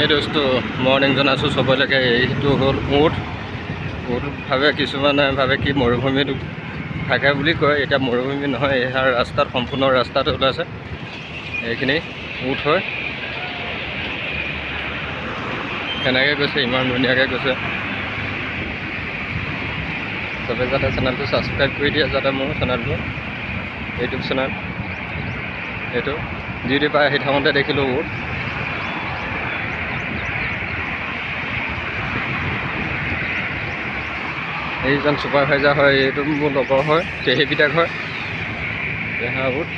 দোস্তো morning জনাইছোঁ চবলৈকে। এইটো হ'ল উট ভাবে, কিছুমানে ভাবে কি মৰুভূমিত থাকে বুলি কয়। এতিয়া মৰুভূমি নহয়, ইয়াৰ ৰাস্তাত সম্পূৰ্ণ ৰাস্তাটো ওলাইছে। এইখিনি উট হয়, কেনেকৈ গৈছে, ইমান ধুনীয়াকৈ গৈছে। চবে যাতে চেনেলটো ছাবস্ক্ৰাইব কৰি দিয়ে, যাতে মোৰ চেনেলটো ইউটিউব চেনেল এইটো ডিউটি পাই আহি থাকোঁতে দেখিলোঁ উট। এইজন ছুপাৰভাইজাৰ হয়, এইটো মোৰ লগৰ হয়, পেহী পিতাক হয়। পেহা উট